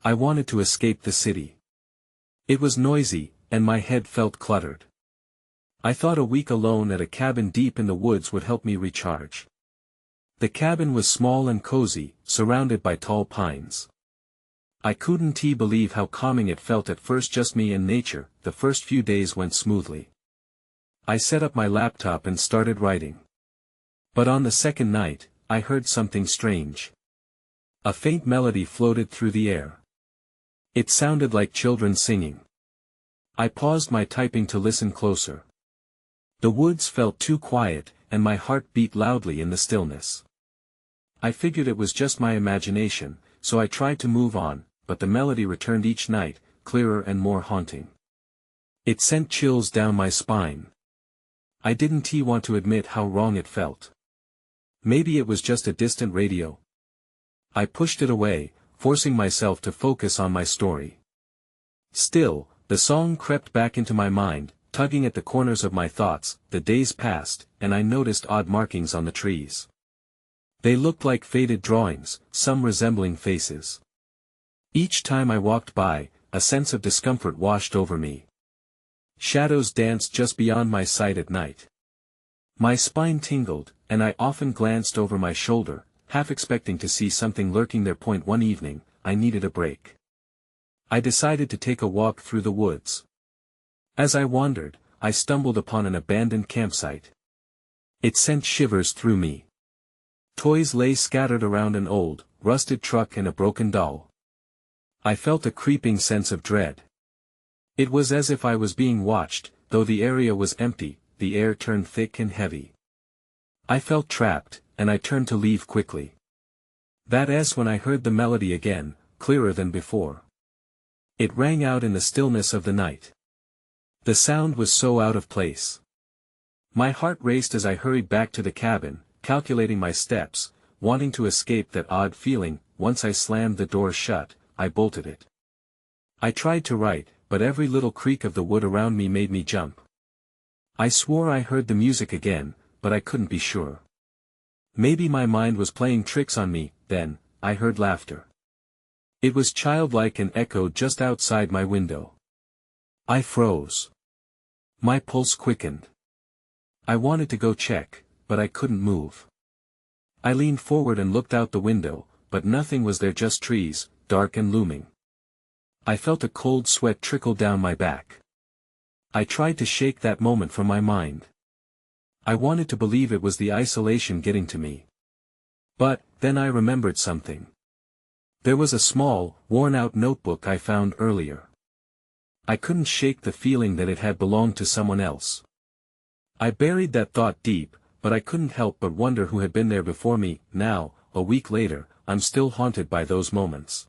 I wanted to escape the city. It was noisy, and my head felt cluttered. I thought a week alone at a cabin deep in the woods would help me recharge. The cabin was small and cozy, surrounded by tall pines. I couldn't believe how calming it felt at first, just me and nature. The first few days went smoothly. I set up my laptop and started writing. But on the second night, I heard something strange. A faint melody floated through the air. It sounded like children singing. I paused my typing to listen closer. The woods felt too quiet, and my heart beat loudly in the stillness. I figured it was just my imagination, so I tried to move on, but the melody returned each night, clearer and more haunting. It sent chills down my spine. I didn't want to admit how wrong it felt. Maybe it was just a distant radio. I pushed it away, forcing myself to focus on my story. Still, the song crept back into my mind, tugging at the corners of my thoughts. The days passed, and I noticed odd markings on the trees. They looked like faded drawings, some resembling faces. Each time I walked by, a sense of discomfort washed over me. Shadows danced just beyond my sight at night. My spine tingled, and I often glanced over my shoulder, half expecting to see something lurking there. One evening, I needed a break. I decided to take a walk through the woods. As I wandered, I stumbled upon an abandoned campsite. It sent shivers through me. Toys lay scattered around, an old, rusted truck and a broken doll. I felt a creeping sense of dread. It was as if I was being watched. Though the area was empty, the air turned thick and heavy. I felt trapped, and I turned to leave quickly. That's when I heard the melody again, clearer than before. It rang out in the stillness of the night. The sound was so out of place. My heart raced as I hurried back to the cabin, calculating my steps, wanting to escape that odd feeling. Once I slammed the door shut, I bolted it. I tried to write, but every little creak of the wood around me made me jump. I swore I heard the music again, but I couldn't be sure. Maybe my mind was playing tricks on me. Then, I heard laughter. It was childlike and echoed just outside my window. I froze. My pulse quickened. I wanted to go check, but I couldn't move. I leaned forward and looked out the window, but nothing was there, just trees, dark and looming. I felt a cold sweat trickle down my back. I tried to shake that moment from my mind. I wanted to believe it was the isolation getting to me. But, then I remembered something. There was a small, worn-out notebook I found earlier. I couldn't shake the feeling that it had belonged to someone else. I buried that thought deep, but I couldn't help but wonder who had been there before me. Now, a week later, I'm still haunted by those moments.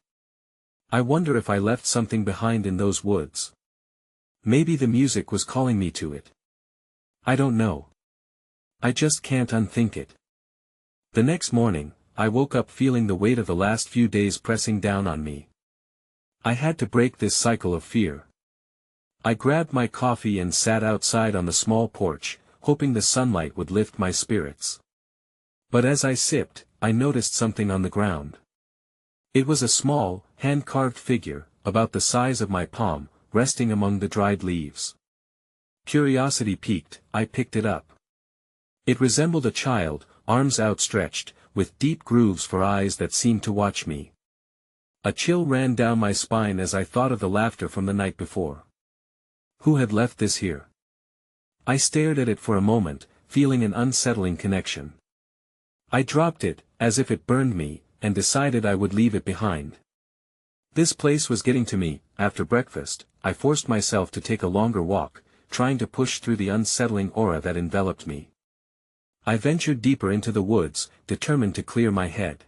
I wonder if I left something behind in those woods. Maybe the music was calling me to it. I don't know. I just can't unthink it. The next morning, I woke up feeling the weight of the last few days pressing down on me. I had to break this cycle of fear. I grabbed my coffee and sat outside on the small porch, hoping the sunlight would lift my spirits. But as I sipped, I noticed something on the ground. It was a small, hand-carved figure, about the size of my palm, resting among the dried leaves. Curiosity piqued, I picked it up. It resembled a child, arms outstretched, with deep grooves for eyes that seemed to watch me. A chill ran down my spine as I thought of the laughter from the night before. Who had left this here? I stared at it for a moment, feeling an unsettling connection. I dropped it, as if it burned me, and decided I would leave it behind. This place was getting to me. After breakfast, I forced myself to take a longer walk, trying to push through the unsettling aura that enveloped me. I ventured deeper into the woods, determined to clear my head.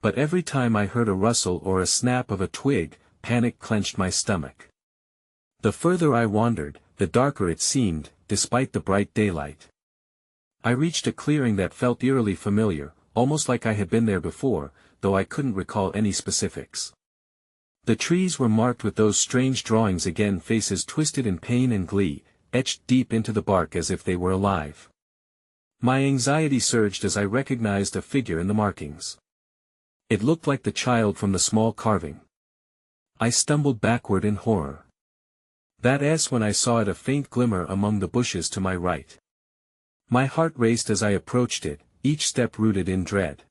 But every time I heard a rustle or a snap of a twig, panic clenched my stomach. The further I wandered, the darker it seemed, despite the bright daylight. I reached a clearing that felt eerily familiar, almost like I had been there before, though I couldn't recall any specifics. The trees were marked with those strange drawings again, faces twisted in pain and glee, etched deep into the bark as if they were alive. My anxiety surged as I recognized a figure in the markings. It looked like the child from the small carving. I stumbled backward in horror. That S when I saw it, a faint glimmer among the bushes to my right. My heart raced as I approached it, each step rooted in dread.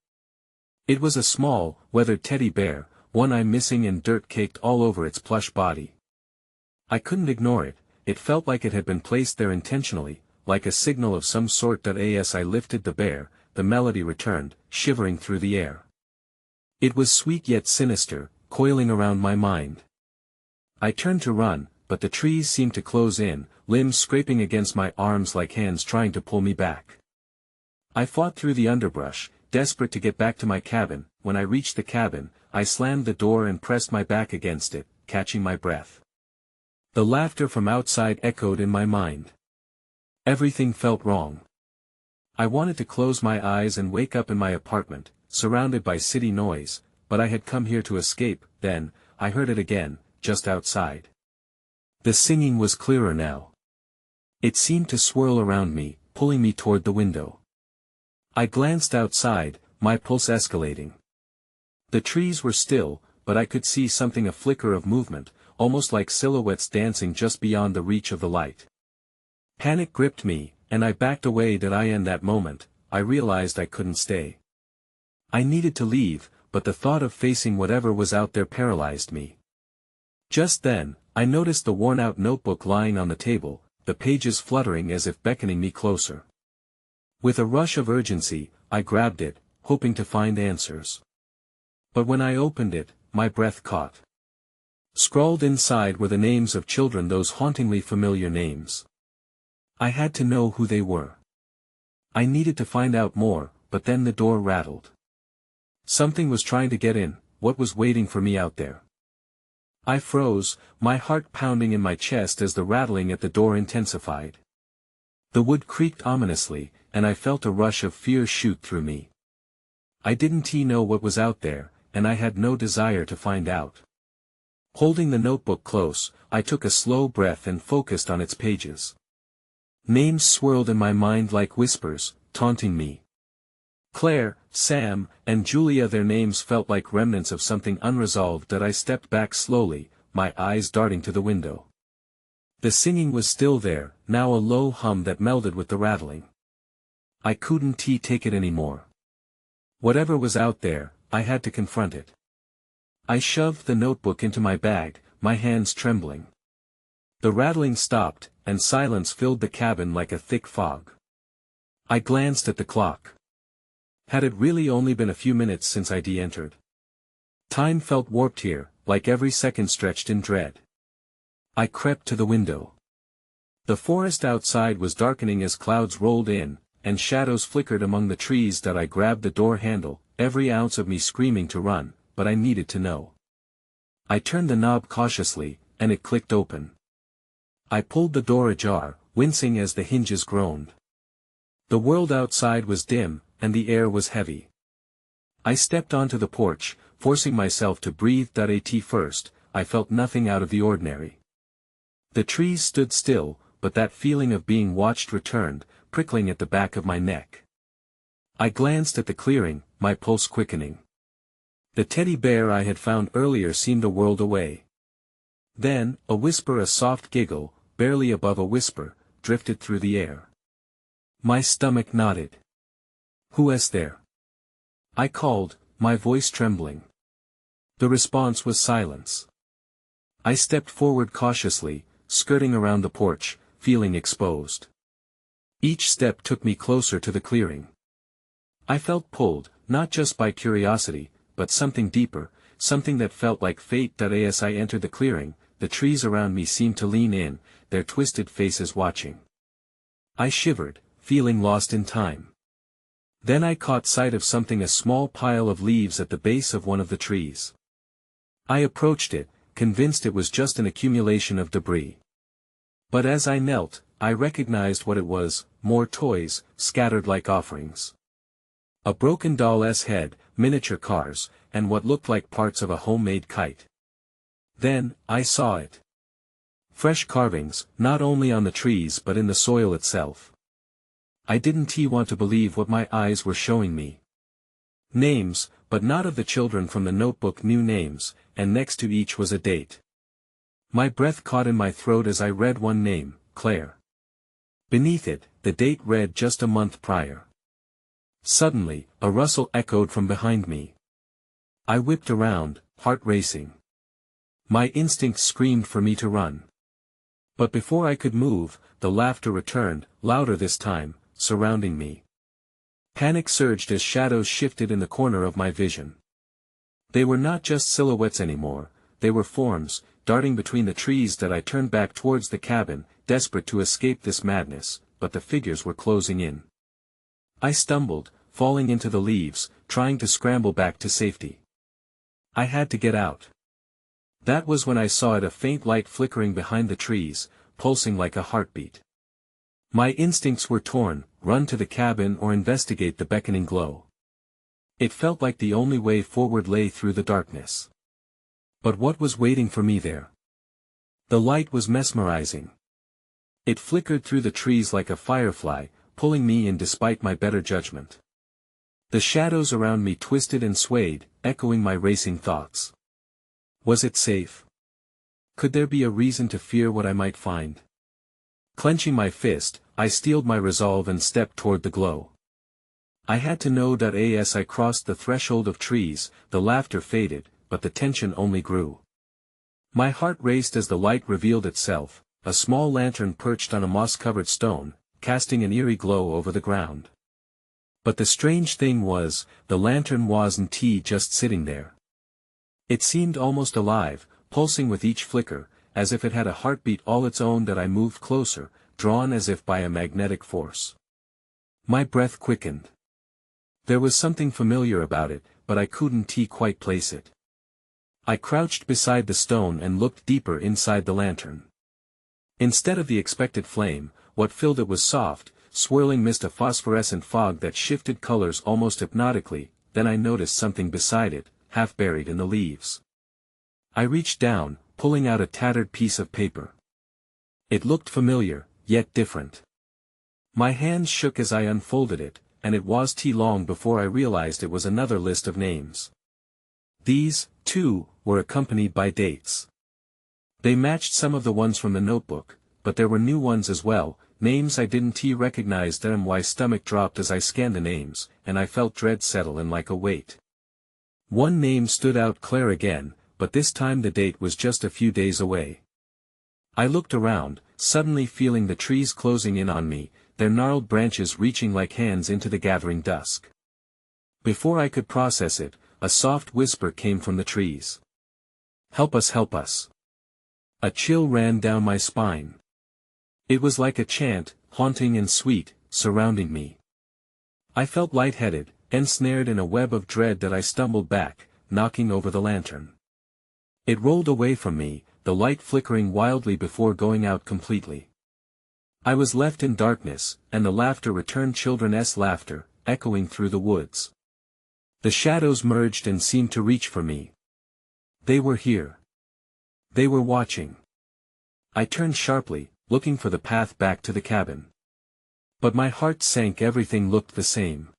It was a small, weathered teddy bear, one eye missing and dirt caked all over its plush body. I couldn't ignore it, it felt like it had been placed there intentionally, like a signal of some sort. As I lifted the bear, the melody returned, shivering through the air. It was sweet yet sinister, coiling around my mind. I turned to run, but the trees seemed to close in, limbs scraping against my arms like hands trying to pull me back. I fought through the underbrush, desperate to get back to my cabin. When I reached the cabin, I slammed the door and pressed my back against it, catching my breath. The laughter from outside echoed in my mind. Everything felt wrong. I wanted to close my eyes and wake up in my apartment, surrounded by city noise, but I had come here to escape. Then, I heard it again, just outside. The singing was clearer now. It seemed to swirl around me, pulling me toward the window. I glanced outside, my pulse escalating. The trees were still, but I could see something, a flicker of movement, almost like silhouettes dancing just beyond the reach of the light. Panic gripped me, and I backed away. In that moment, I realized I couldn't stay. I needed to leave, but the thought of facing whatever was out there paralyzed me. Just then, I noticed the worn-out notebook lying on the table, the pages fluttering as if beckoning me closer. With a rush of urgency, I grabbed it, hoping to find answers. But when I opened it, my breath caught. Scrawled inside were the names of children, those hauntingly familiar names. I had to know who they were. I needed to find out more, but then the door rattled. Something was trying to get in. What was waiting for me out there? I froze, my heart pounding in my chest as the rattling at the door intensified. The wood creaked ominously, and I felt a rush of fear shoot through me. I didn't know what was out there, and I had no desire to find out. Holding the notebook close, I took a slow breath and focused on its pages. Names swirled in my mind like whispers, taunting me. Claire, Sam, and Julia, their names felt like remnants of something unresolved. I stepped back slowly, my eyes darting to the window. The singing was still there, now a low hum that melded with the rattling. I couldn't take it anymore. Whatever was out there, I had to confront it. I shoved the notebook into my bag, my hands trembling. The rattling stopped, and silence filled the cabin like a thick fog. I glanced at the clock. Had it really only been a few minutes since I'd entered? Time felt warped here, like every second stretched in dread. I crept to the window. The forest outside was darkening as clouds rolled in, and shadows flickered among the trees. I grabbed the door handle, every ounce of me screaming to run, but I needed to know. I turned the knob cautiously, and it clicked open. I pulled the door ajar, wincing as the hinges groaned. The world outside was dim, and the air was heavy. I stepped onto the porch, forcing myself to breathe. At first, I felt nothing out of the ordinary. The trees stood still, but that feeling of being watched returned, prickling at the back of my neck. I glanced at the clearing, my pulse quickening. The teddy bear I had found earlier seemed a world away. Then, a whisper, a soft giggle, barely above a whisper, drifted through the air. My stomach nodded. "Who's there?" I called, my voice trembling. The response was silence. I stepped forward cautiously, skirting around the porch, feeling exposed. Each step took me closer to the clearing. I felt pulled, not just by curiosity, but something deeper, something that felt like fate. As I entered the clearing, the trees around me seemed to lean in, their twisted faces watching. I shivered, feeling lost in time. Then I caught sight of something, a small pile of leaves at the base of one of the trees. I approached it, convinced it was just an accumulation of debris. But as I knelt, I recognized what it was: more toys, scattered like offerings. A broken doll's head, miniature cars, and what looked like parts of a homemade kite. Then, I saw it. Fresh carvings, not only on the trees but in the soil itself. I didn't want to believe what my eyes were showing me. Names, but not of the children from the notebook. New names, and next to each was a date. My breath caught in my throat as I read one name, Claire. Beneath it, the date read just a month prior. Suddenly, a rustle echoed from behind me. I whipped around, heart racing. My instinct screamed for me to run. But before I could move, the laughter returned, louder this time, surrounding me. Panic surged as shadows shifted in the corner of my vision. They were not just silhouettes anymore, they were forms, darting between the trees that I turned back towards the cabin, desperate to escape this madness, but the figures were closing in. I stumbled, falling into the leaves, trying to scramble back to safety. I had to get out. That was when I saw it, a faint light flickering behind the trees, pulsing like a heartbeat. My instincts were torn, run to the cabin or investigate the beckoning glow. It felt like the only way forward lay through the darkness. But what was waiting for me there? The light was mesmerizing. It flickered through the trees like a firefly, pulling me in despite my better judgment. The shadows around me twisted and swayed, echoing my racing thoughts. Was it safe? Could there be a reason to fear what I might find? Clenching my fist, I steeled my resolve and stepped toward the glow. I had to know. As I crossed the threshold of trees, the laughter faded, but the tension only grew. My heart raced as the light revealed itself, a small lantern perched on a moss-covered stone, casting an eerie glow over the ground. But the strange thing was, the lantern wasn't just sitting there. It seemed almost alive, pulsing with each flicker, as if it had a heartbeat all its own. I moved closer, drawn as if by a magnetic force. My breath quickened. There was something familiar about it, but I couldn't quite place it. I crouched beside the stone and looked deeper inside the lantern. Instead of the expected flame, what filled it was soft, swirling mist, a phosphorescent fog that shifted colors almost hypnotically. Then I noticed something beside it, half buried in the leaves. I reached down, pulling out a tattered piece of paper. It looked familiar, yet different. My hands shook as I unfolded it, and it was too long before I realized it was another list of names. These, too, were accompanied by dates. They matched some of the ones from the notebook, but there were new ones as well, names I didn't recognize. My stomach dropped as I scanned the names, and I felt dread settle in like a weight. One name stood out, Claire again, but this time the date was just a few days away. I looked around, suddenly feeling the trees closing in on me, their gnarled branches reaching like hands into the gathering dusk. Before I could process it, a soft whisper came from the trees. "Help us, help us." A chill ran down my spine. It was like a chant, haunting and sweet, surrounding me. I felt lightheaded, ensnared in a web of dread. I stumbled back, knocking over the lantern. It rolled away from me, the light flickering wildly before going out completely. I was left in darkness, and the laughter returned, children's laughter, echoing through the woods. The shadows merged and seemed to reach for me. They were here. They were watching. I turned sharply, looking for the path back to the cabin. But my heart sank. Everything looked the same.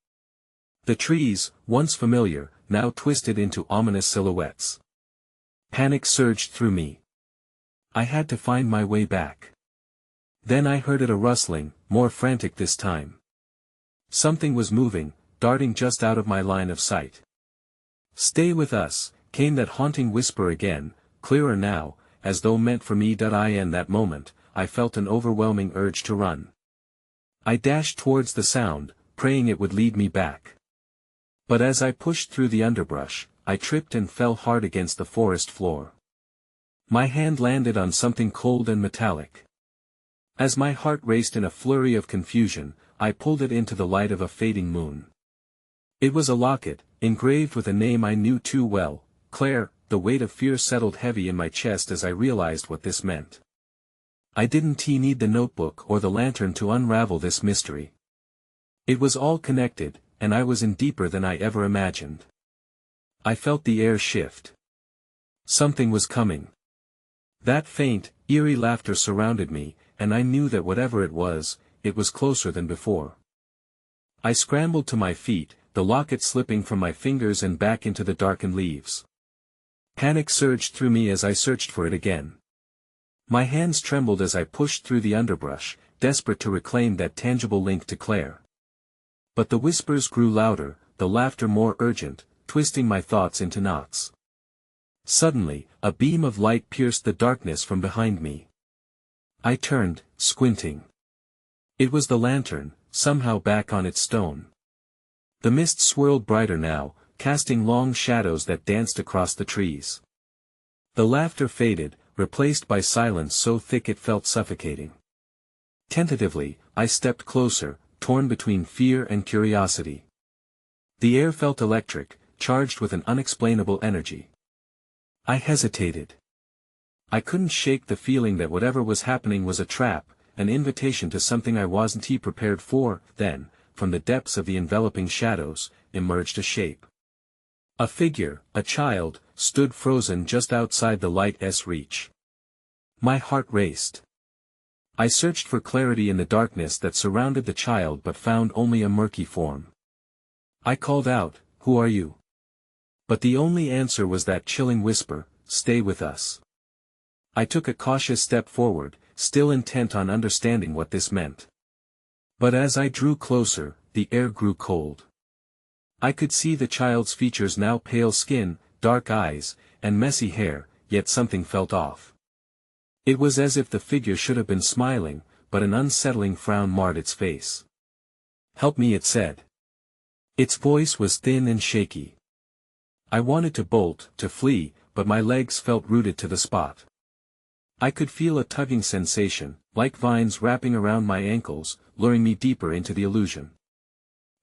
The trees, once familiar, now twisted into ominous silhouettes. Panic surged through me. I had to find my way back. Then I heard a rustling, more frantic this time. Something was moving, darting just out of my line of sight. "Stay with us," came that haunting whisper again, clearer now, as though meant for me. In that moment, I felt an overwhelming urge to run. I dashed towards the sound, praying it would lead me back. But as I pushed through the underbrush, I tripped and fell hard against the forest floor. My hand landed on something cold and metallic. As my heart raced in a flurry of confusion, I pulled it into the light of a fading moon. It was a locket, engraved with a name I knew too well, Claire. The weight of fear settled heavy in my chest as I realized what this meant. I didn't need the notebook or the lantern to unravel this mystery. It was all connected, and I was in deeper than I ever imagined. I felt the air shift. Something was coming. That faint, eerie laughter surrounded me, and I knew that whatever it was closer than before. I scrambled to my feet, the locket slipping from my fingers and back into the darkened leaves. Panic surged through me as I searched for it again. My hands trembled as I pushed through the underbrush, desperate to reclaim that tangible link to Claire. But the whispers grew louder, the laughter more urgent, twisting my thoughts into knots. Suddenly, a beam of light pierced the darkness from behind me. I turned, squinting. It was the lantern, somehow back on its stone. The mist swirled brighter now, casting long shadows that danced across the trees. The laughter faded, replaced by silence so thick it felt suffocating. Tentatively, I stepped closer, torn between fear and curiosity. The air felt electric, charged with an unexplainable energy. I hesitated. I couldn't shake the feeling that whatever was happening was a trap, an invitation to something I wasn't prepared for. Then, from the depths of the enveloping shadows, emerged a shape. A figure, a child, stood frozen just outside the light's reach. My heart raced. I searched for clarity in the darkness that surrounded the child but found only a murky form. I called out, "Who are you?" But the only answer was that chilling whisper, "Stay with us." I took a cautious step forward, still intent on understanding what this meant. But as I drew closer, the air grew cold. I could see the child's features now: pale skin, dark eyes, and messy hair, yet something felt off. It was as if the figure should have been smiling, but an unsettling frown marred its face. "Help me," it said. Its voice was thin and shaky. I wanted to bolt, to flee, but my legs felt rooted to the spot. I could feel a tugging sensation, like vines wrapping around my ankles, luring me deeper into the illusion.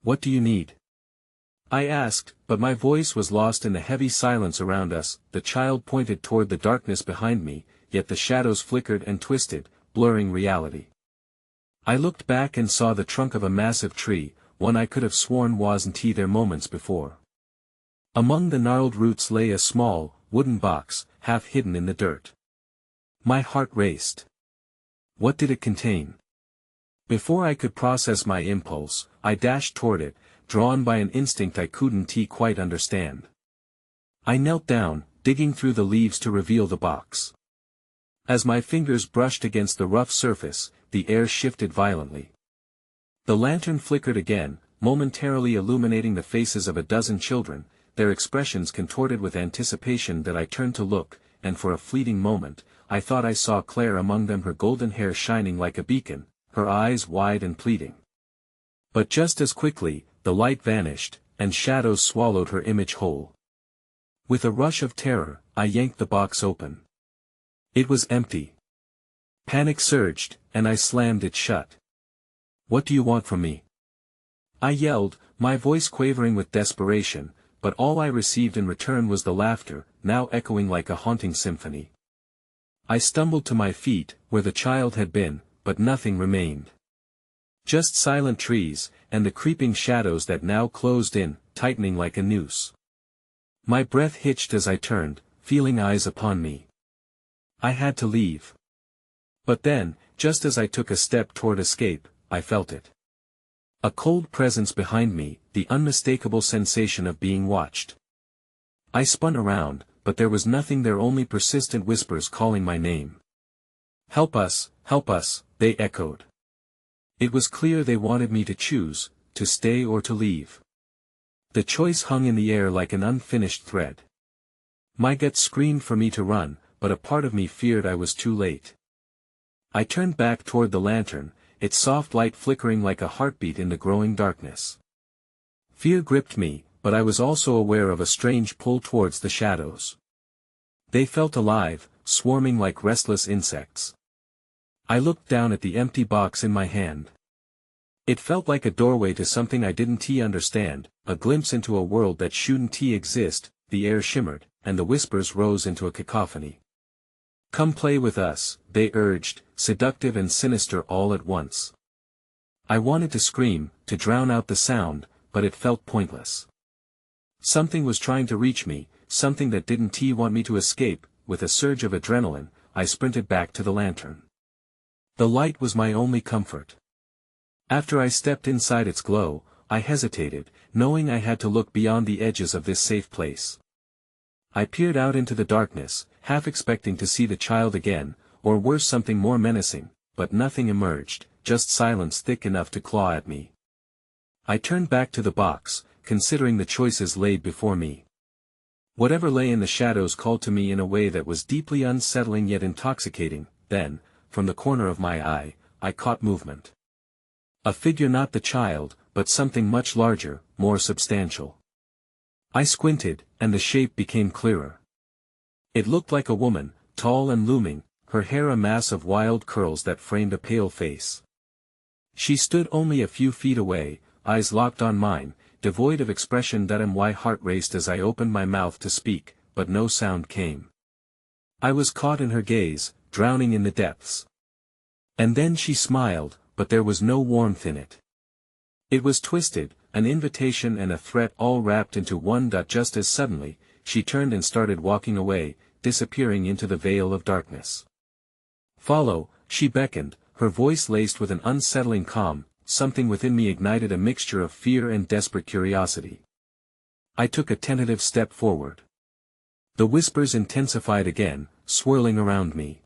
"What do you need?" I asked, but my voice was lost in the heavy silence around us. The child pointed toward the darkness behind me, yet the shadows flickered and twisted, blurring reality. I looked back and saw the trunk of a massive tree, one I could have sworn wasn't there moments before. Among the gnarled roots lay a small, wooden box, half hidden in the dirt. My heart raced. What did it contain? Before I could process my impulse, I dashed toward it, drawn by an instinct I couldn't quite understand. I knelt down, digging through the leaves to reveal the box. As my fingers brushed against the rough surface, the air shifted violently. The lantern flickered again, momentarily illuminating the faces of a dozen children, their expressions contorted with anticipation. That I turned to look, and for a fleeting moment, I thought I saw Claire among them, her golden hair shining like a beacon, her eyes wide and pleading. But just as quickly, the light vanished, and shadows swallowed her image whole. With a rush of terror, I yanked the box open. It was empty. Panic surged, and I slammed it shut. "What do you want from me?" I yelled, my voice quavering with desperation, but all I received in return was the laughter, now echoing like a haunting symphony. I stumbled to my feet, where the child had been, but nothing remained. Just silent trees, and the creeping shadows that now closed in, tightening like a noose. My breath hitched as I turned, feeling eyes upon me. I had to leave. But then, just as I took a step toward escape, I felt it. A cold presence behind me, the unmistakable sensation of being watched. I spun around, but there was nothing there, only persistent whispers calling my name. Help us," they echoed. It was clear they wanted me to choose, to stay or to leave. The choice hung in the air like an unfinished thread. My gut screamed for me to run, but a part of me feared I was too late. I turned back toward the lantern, its soft light flickering like a heartbeat in the growing darkness. Fear gripped me, but I was also aware of a strange pull towards the shadows. They felt alive, swarming like restless insects. I looked down at the empty box in my hand. It felt like a doorway to something I didn't understand, a glimpse into a world that shouldn't exist. The air shimmered, and the whispers rose into a cacophony. "Come play with us," they urged, seductive and sinister all at once. I wanted to scream, to drown out the sound, but it felt pointless. Something was trying to reach me, something that didn't want me to escape. With a surge of adrenaline, I sprinted back to the lantern. The light was my only comfort. After I stepped inside its glow, I hesitated, knowing I had to look beyond the edges of this safe place. I peered out into the darkness, half expecting to see the child again, or worse something more menacing, but nothing emerged, just silence thick enough to claw at me. I turned back to the box, considering the choices laid before me. Whatever lay in the shadows called to me in a way that was deeply unsettling yet intoxicating. Then, from the corner of my eye, I caught movement. A figure, not the child, but something much larger, more substantial. I squinted, and the shape became clearer. It looked like a woman, tall and looming, her hair a mass of wild curls that framed a pale face. She stood only a few feet away, eyes locked on mine, devoid of expression. My heart raced as I opened my mouth to speak, but no sound came. I was caught in her gaze, drowning in the depths. And then she smiled, but there was no warmth in it. It was twisted, an invitation and a threat all wrapped into one. Just as suddenly, she turned and started walking away, disappearing into the veil of darkness. "Follow," she beckoned, her voice laced with an unsettling calm. Something within me ignited a mixture of fear and desperate curiosity. I took a tentative step forward. The whispers intensified again, swirling around me.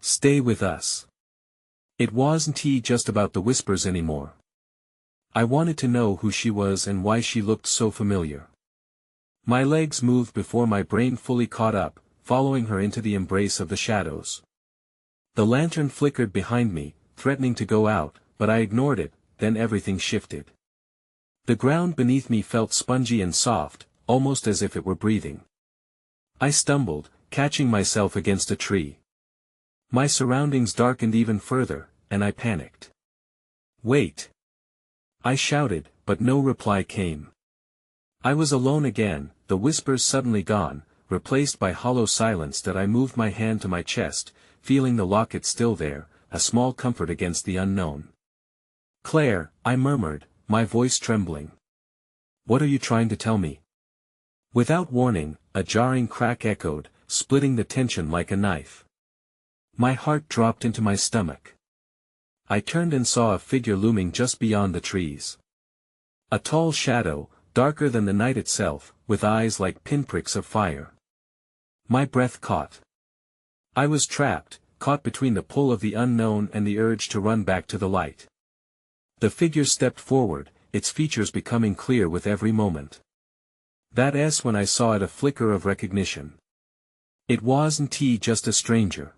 "Stay with us." It wasn't just about the whispers anymore. I wanted to know who she was and why she looked so familiar. My legs moved before my brain fully caught up, following her into the embrace of the shadows. The lantern flickered behind me, threatening to go out, but I ignored it. Then everything shifted. The ground beneath me felt spongy and soft, almost as if it were breathing. I stumbled, catching myself against a tree. My surroundings darkened even further, and I panicked. "Wait!" I shouted, but no reply came. I was alone again, the whispers suddenly gone, replaced by hollow silence. I moved my hand to my chest, feeling the locket still there, a small comfort against the unknown. "Claire," I murmured, my voice trembling. "What are you trying to tell me?" Without warning, a jarring crack echoed, splitting the tension like a knife. My heart dropped into my stomach. I turned and saw a figure looming just beyond the trees. A tall shadow, darker than the night itself, with eyes like pinpricks of fire. My breath caught. I was trapped, caught between the pull of the unknown and the urge to run back to the light. The figure stepped forward, its features becoming clear with every moment. That's when I saw it, a flicker of recognition. It wasn't just a stranger.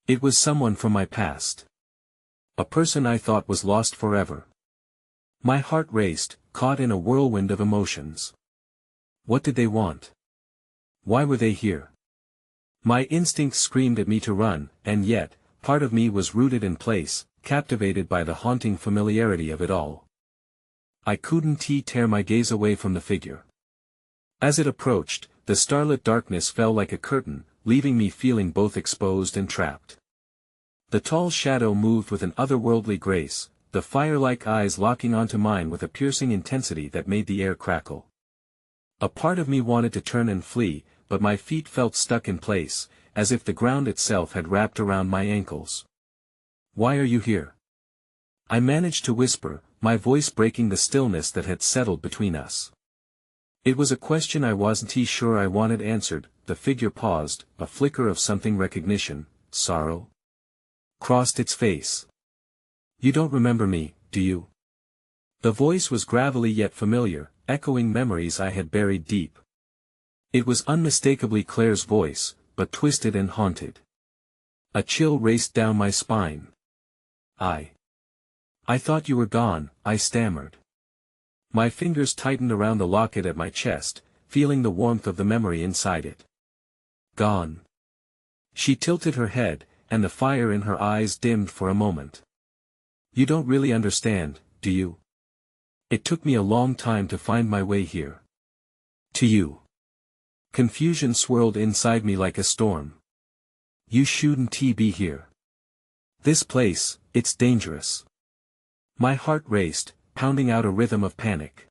It was someone from my past. A person I thought was lost forever. My heart raced, caught in a whirlwind of emotions. What did they want? Why were they here? My instincts screamed at me to run, and yet, part of me was rooted in place, captivated by the haunting familiarity of it all. I couldn't tear my gaze away from the figure. As it approached, the starlit darkness fell like a curtain, leaving me feeling both exposed and trapped. The tall shadow moved with an otherworldly grace, the fire-like eyes locking onto mine with a piercing intensity that made the air crackle. A part of me wanted to turn and flee, but my feet felt stuck in place, as if the ground itself had wrapped around my ankles. "Why are you here?" I managed to whisper, my voice breaking the stillness that had settled between us. It was a question I wasn't sure I wanted answered. The figure paused, a flicker of something, recognition, sorrow, crossed its face. "You don't remember me, do you?" The voice was gravelly yet familiar, echoing memories I had buried deep. It was unmistakably Claire's voice, but twisted and haunted. A chill raced down my spine. I thought you were gone," I stammered. My fingers tightened around the locket at my chest, feeling the warmth of the memory inside it. "Gone." She tilted her head, and the fire in her eyes dimmed for a moment. "You don't really understand, do you? It took me a long time to find my way here. To you." Confusion swirled inside me like a storm. "You shouldn't be here. This place, it's dangerous." My heart raced, pounding out a rhythm of panic.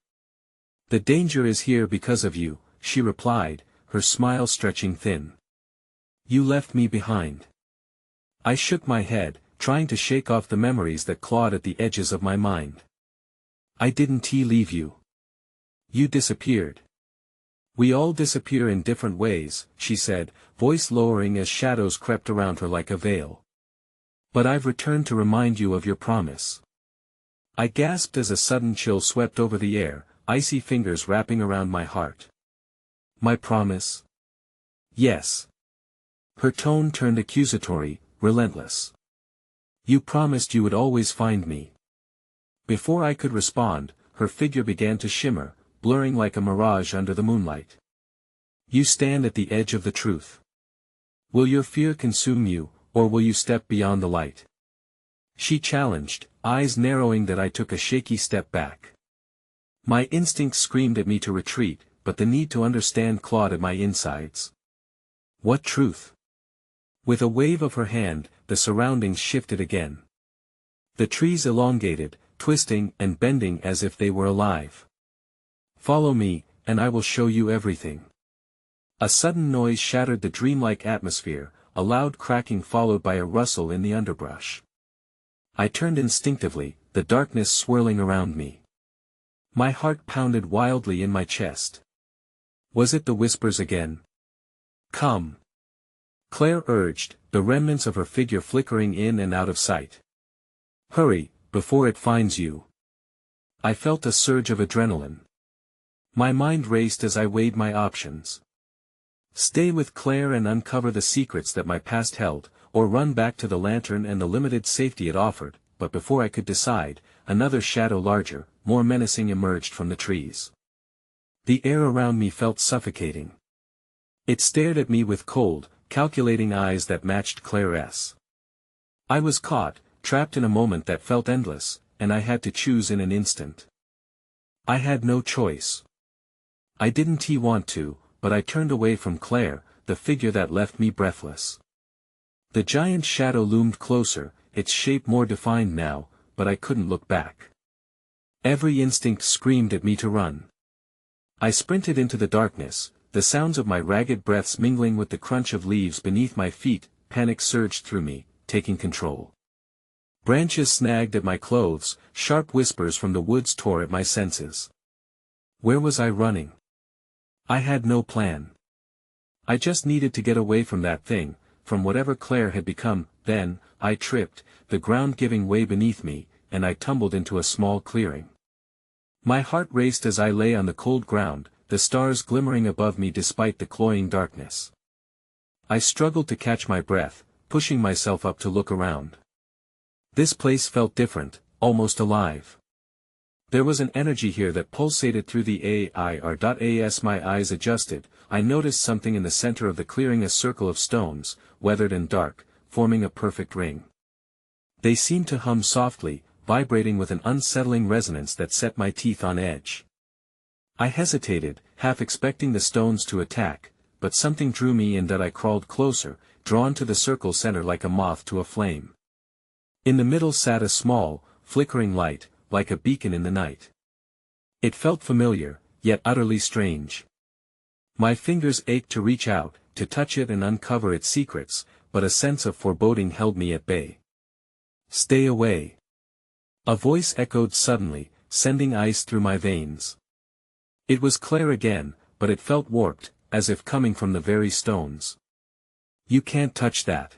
"The danger is here because of you," she replied, her smile stretching thin. "You left me behind." I shook my head, trying to shake off the memories that clawed at the edges of my mind. "I didn't leave you." You disappeared. We all disappear in different ways, she said, voice lowering as shadows crept around her like a veil. But I've returned to remind you of your promise. I gasped as a sudden chill swept over the air, icy fingers wrapping around my heart. My promise? Yes. Her tone turned accusatory, relentless. You promised you would always find me. Before I could respond, her figure began to shimmer, blurring like a mirage under the moonlight. You stand at the edge of the truth. Will your fear consume you, or will you step beyond the light? She challenged, eyes narrowing that I took a shaky step back. My instincts screamed at me to retreat, but the need to understand clawed at my insides. What truth? With a wave of her hand, the surroundings shifted again. The trees elongated, twisting and bending as if they were alive. Follow me, and I will show you everything. A sudden noise shattered the dreamlike atmosphere, a loud cracking followed by a rustle in the underbrush. I turned instinctively, the darkness swirling around me. My heart pounded wildly in my chest. Was it the whispers again? Come. Claire urged, the remnants of her figure flickering in and out of sight. Hurry, before it finds you. I felt a surge of adrenaline. My mind raced as I weighed my options. Stay with Claire and uncover the secrets that my past held, or run back to the lantern and the limited safety it offered, but before I could decide, another shadow larger, more menacing emerged from the trees. The air around me felt suffocating. It stared at me with cold, calculating eyes that matched Claire's. I was caught, trapped in a moment that felt endless, and I had to choose in an instant. I had no choice. I didn't want to, but I turned away from Claire, the figure that left me breathless. The giant shadow loomed closer, its shape more defined now, but I couldn't look back. Every instinct screamed at me to run. I sprinted into the darkness, the sounds of my ragged breaths mingling with the crunch of leaves beneath my feet. Panic surged through me, taking control. Branches snagged at my clothes, sharp whispers from the woods tore at my senses. Where was I running? I had no plan. I just needed to get away from that thing, from whatever Claire had become. Then, I tripped, the ground giving way beneath me, and I tumbled into a small clearing. My heart raced as I lay on the cold ground, the stars glimmering above me despite the cloying darkness. I struggled to catch my breath, pushing myself up to look around. This place felt different, almost alive. There was an energy here that pulsated through the air. As my eyes adjusted, I noticed something in the center of the clearing, a circle of stones, weathered and dark, forming a perfect ring. They seemed to hum softly, vibrating with an unsettling resonance that set my teeth on edge. I hesitated, half expecting the stones to attack, but something drew me in that I crawled closer, drawn to the circle's center like a moth to a flame. In the middle sat a small, flickering light, like a beacon in the night. It felt familiar, yet utterly strange. My fingers ached to reach out, to touch it and uncover its secrets, but a sense of foreboding held me at bay. Stay away. A voice echoed suddenly, sending ice through my veins. It was Claire again, but it felt warped, as if coming from the very stones. You can't touch that.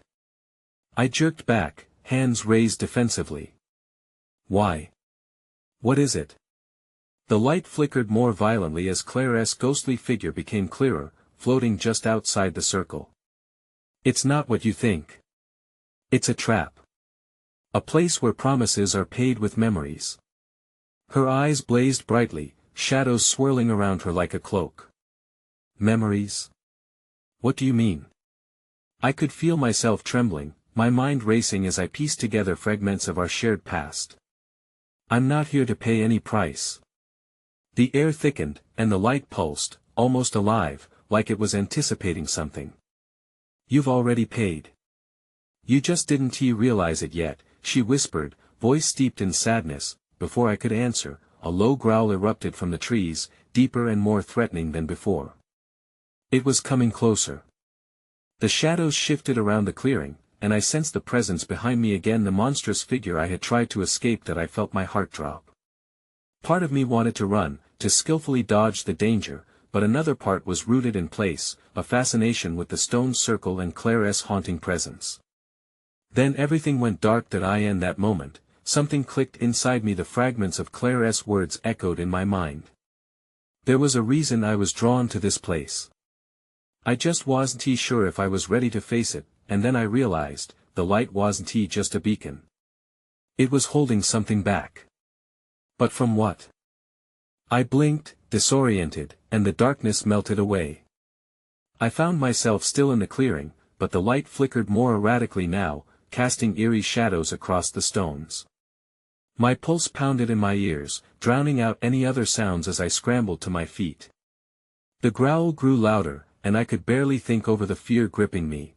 I jerked back, hands raised defensively. Why? What is it? The light flickered more violently as Claire's ghostly figure became clearer, floating just outside the circle. It's not what you think. It's a trap. A place where promises are paid with memories. Her eyes blazed brightly, shadows swirling around her like a cloak. Memories? What do you mean? I could feel myself trembling, my mind racing as I pieced together fragments of our shared past. I'm not here to pay any price. The air thickened, and the light pulsed, almost alive, like it was anticipating something. You've already paid. You just didn't realize it yet, she whispered, voice steeped in sadness. Before I could answer, a low growl erupted from the trees, deeper and more threatening than before. It was coming closer. The shadows shifted around the clearing, and I sensed the presence behind me again, the monstrous figure I had tried to escape. That I felt my heart drop. Part of me wanted to run, to skillfully dodge the danger, but another part was rooted in place, a fascination with the stone circle and Claire's haunting presence. Then everything went dark in that moment, something clicked inside me, the fragments of Claire's words echoed in my mind. There was a reason I was drawn to this place. I just wasn't sure if I was ready to face it, and then I realized, the light wasn't just a beacon. It was holding something back. But from what? I blinked, disoriented, and the darkness melted away. I found myself still in the clearing, but the light flickered more erratically now, casting eerie shadows across the stones. My pulse pounded in my ears, drowning out any other sounds as I scrambled to my feet. The growl grew louder, and I could barely think over the fear gripping me.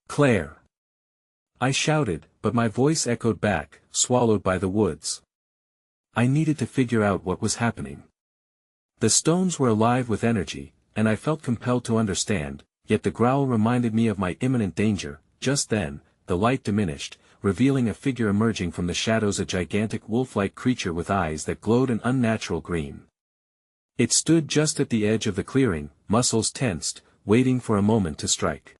"Claire!" I shouted, but my voice echoed back, swallowed by the woods. I needed to figure out what was happening. The stones were alive with energy, and I felt compelled to understand, yet the growl reminded me of my imminent danger. Just then, the light diminished, revealing a figure emerging from the shadows, a gigantic wolf-like creature with eyes that glowed an unnatural green. It stood just at the edge of the clearing, muscles tensed, waiting for a moment to strike.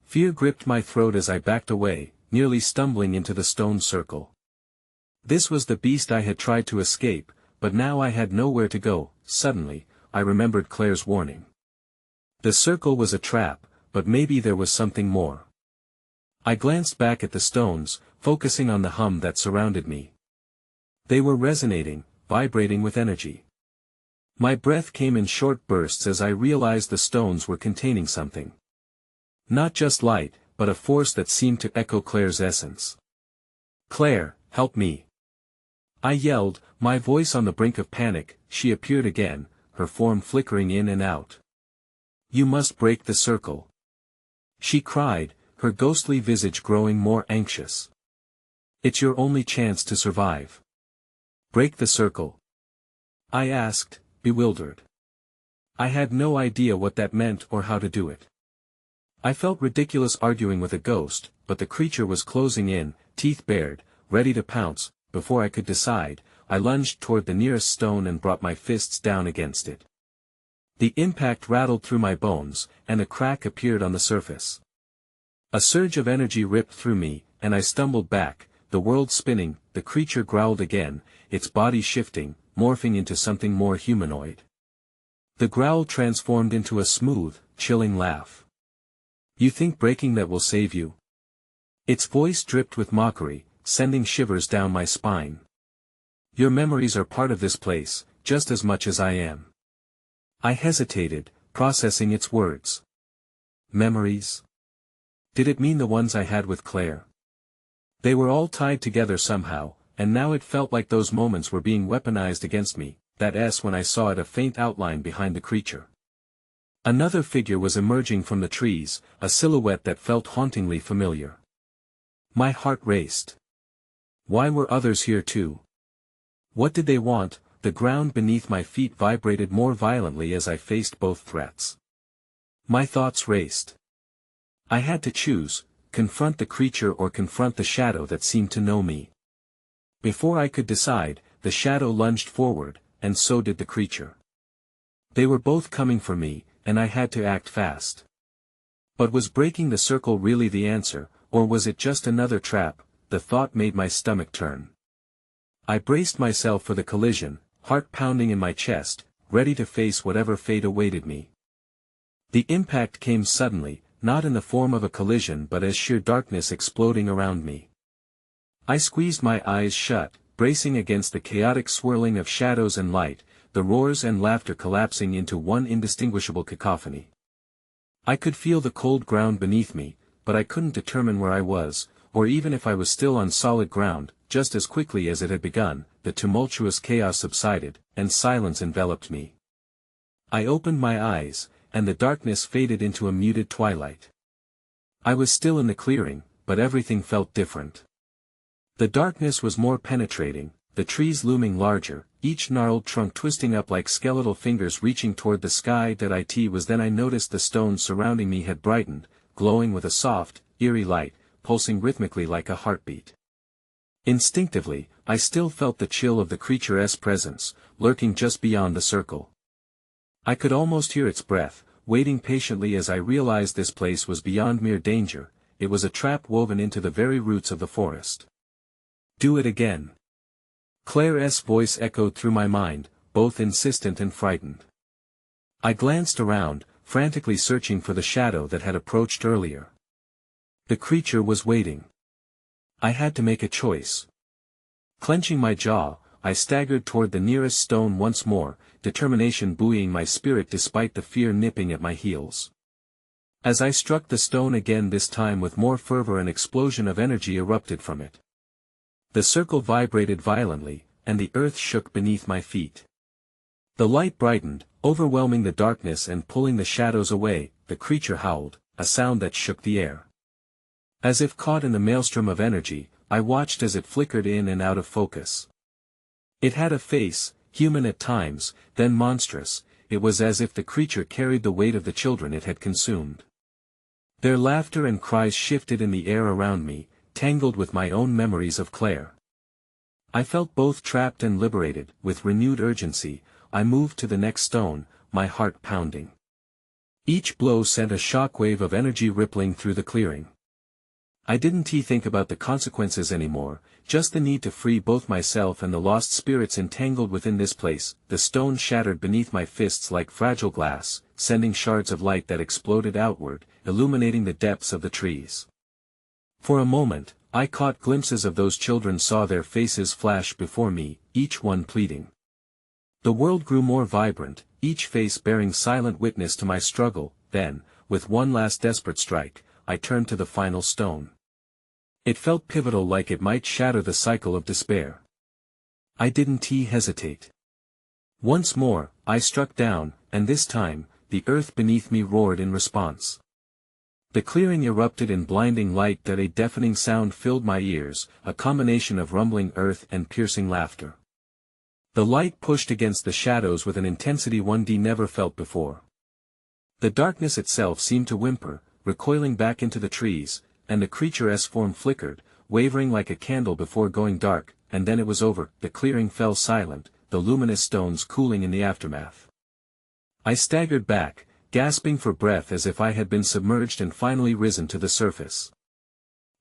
Fear gripped my throat as I backed away, nearly stumbling into the stone circle. This was the beast I had tried to escape, but now I had nowhere to go. Suddenly, I remembered Claire's warning. The circle was a trap, but maybe there was something more. I glanced back at the stones, focusing on the hum that surrounded me. They were resonating, vibrating with energy. My breath came in short bursts as I realized the stones were containing something. Not just light, but a force that seemed to echo Claire's essence. "Claire, help me!" I yelled, my voice on the brink of panic. She appeared again, her form flickering in and out. "You must break the circle!" she cried, her ghostly visage growing more anxious. "It's your only chance to survive." "Break the circle?" I asked, bewildered. I had no idea what that meant or how to do it. I felt ridiculous arguing with a ghost, but the creature was closing in, teeth bared, ready to pounce. Before I could decide, I lunged toward the nearest stone and brought my fists down against it. The impact rattled through my bones, and a crack appeared on the surface. A surge of energy ripped through me, and I stumbled back, the world spinning. The creature growled again, its body shifting, morphing into something more humanoid. The growl transformed into a smooth, chilling laugh. "You think breaking that will save you?" Its voice dripped with mockery, sending shivers down my spine. "Your memories are part of this place, just as much as I am." I hesitated, processing its words. Memories? Did it mean the ones I had with Claire? They were all tied together somehow, and now it felt like those moments were being weaponized against me. That S when I saw it, a faint outline behind the creature. Another figure was emerging from the trees, a silhouette that felt hauntingly familiar. My heart raced. Why were others here too? What did they want? The ground beneath my feet vibrated more violently as I faced both threats. My thoughts raced. I had to choose, confront the creature or confront the shadow that seemed to know me. Before I could decide, the shadow lunged forward, and so did the creature. They were both coming for me, and I had to act fast. But was breaking the circle really the answer, or was it just another trap? The thought made my stomach turn. I braced myself for the collision, heart pounding in my chest, ready to face whatever fate awaited me. The impact came suddenly, not in the form of a collision but as sheer darkness exploding around me. I squeezed my eyes shut, bracing against the chaotic swirling of shadows and light, the roars and laughter collapsing into one indistinguishable cacophony. I could feel the cold ground beneath me, but I couldn't determine where I was, or even if I was still on solid ground. Just as quickly as it had begun, the tumultuous chaos subsided, and silence enveloped me. I opened my eyes, and the darkness faded into a muted twilight. I was still in the clearing, but everything felt different. The darkness was more penetrating, the trees looming larger, each gnarled trunk twisting up like skeletal fingers reaching toward the sky. It was then I noticed the stones surrounding me had brightened, glowing with a soft, eerie light, pulsing rhythmically like a heartbeat. Instinctively, I still felt the chill of the creature's presence, lurking just beyond the circle. I could almost hear its breath, waiting patiently as I realized this place was beyond mere danger, it was a trap woven into the very roots of the forest. Do it again. Claire's voice echoed through my mind, both insistent and frightened. I glanced around, frantically searching for the shadow that had approached earlier. The creature was waiting. I had to make a choice. Clenching my jaw, I staggered toward the nearest stone once more, determination buoying my spirit despite the fear nipping at my heels. As I struck the stone again, this time with more fervor, an explosion of energy erupted from it. The circle vibrated violently, and the earth shook beneath my feet. The light brightened, overwhelming the darkness and pulling the shadows away. The creature howled, a sound that shook the air. As if caught in the maelstrom of energy, I watched as it flickered in and out of focus. It had a face, human at times, then monstrous. It was as if the creature carried the weight of the children it had consumed. Their laughter and cries shifted in the air around me, tangled with my own memories of Claire. I felt both trapped and liberated. With renewed urgency, I moved to the next stone, my heart pounding. Each blow sent a shockwave of energy rippling through the clearing. I didn't think about the consequences anymore, just the need to free both myself and the lost spirits entangled within this place. The stone shattered beneath my fists like fragile glass, sending shards of light that exploded outward, illuminating the depths of the trees. For a moment, I caught glimpses of those children, saw their faces flash before me, each one pleading. The world grew more vibrant, each face bearing silent witness to my struggle. Then, with one last desperate strike, I turned to the final stone. It felt pivotal, like it might shatter the cycle of despair. I didn't hesitate. Once more, I struck down, and this time, the earth beneath me roared in response. The clearing erupted in blinding light that a deafening sound filled my ears, a combination of rumbling earth and piercing laughter. The light pushed against the shadows with an intensity 1D never felt before. The darkness itself seemed to whimper, recoiling back into the trees, and the creature's form flickered, wavering like a candle before going dark, and then it was over. The clearing fell silent, the luminous stones cooling in the aftermath. I staggered back, gasping for breath as if I had been submerged and finally risen to the surface.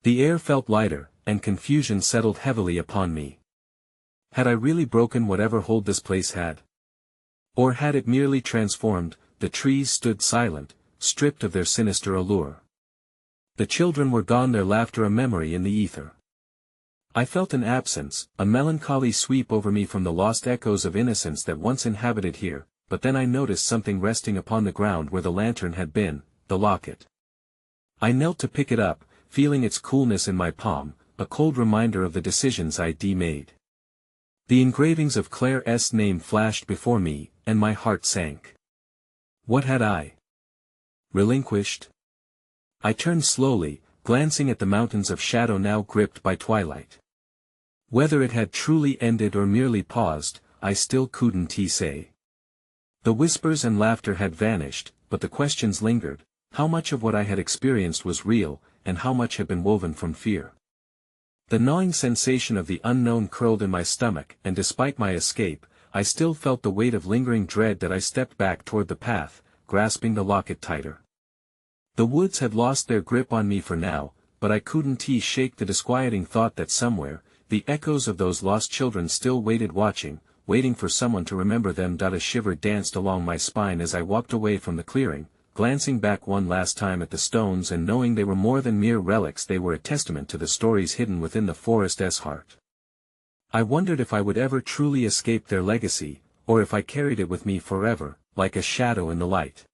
The air felt lighter, and confusion settled heavily upon me. Had I really broken whatever hold this place had? Or had it merely transformed? The trees stood silent, stripped of their sinister allure. The children were gone, their laughter a memory in the ether. I felt an absence, a melancholy sweep over me from the lost echoes of innocence that once inhabited here, but then I noticed something resting upon the ground where the lantern had been, the locket. I knelt to pick it up, feeling its coolness in my palm, a cold reminder of the decisions I'd made. The engravings of Claire's name flashed before me, and my heart sank. What had I relinquished? I turned slowly, glancing at the mountains of shadow now gripped by twilight. Whether it had truly ended or merely paused, I still couldn't say. The whispers and laughter had vanished, but the questions lingered. How much of what I had experienced was real, and how much had been woven from fear? The gnawing sensation of the unknown curled in my stomach, and despite my escape, I still felt the weight of lingering dread that I stepped back toward the path, grasping the locket tighter. The woods had lost their grip on me for now, but I couldn't shake the disquieting thought that somewhere, the echoes of those lost children still waited, waiting for someone to remember them. A shiver danced along my spine as I walked away from the clearing, glancing back one last time at the stones and knowing they were more than mere relics, they were a testament to the stories hidden within the forest's heart. I wondered if I would ever truly escape their legacy, or if I carried it with me forever, like a shadow in the light.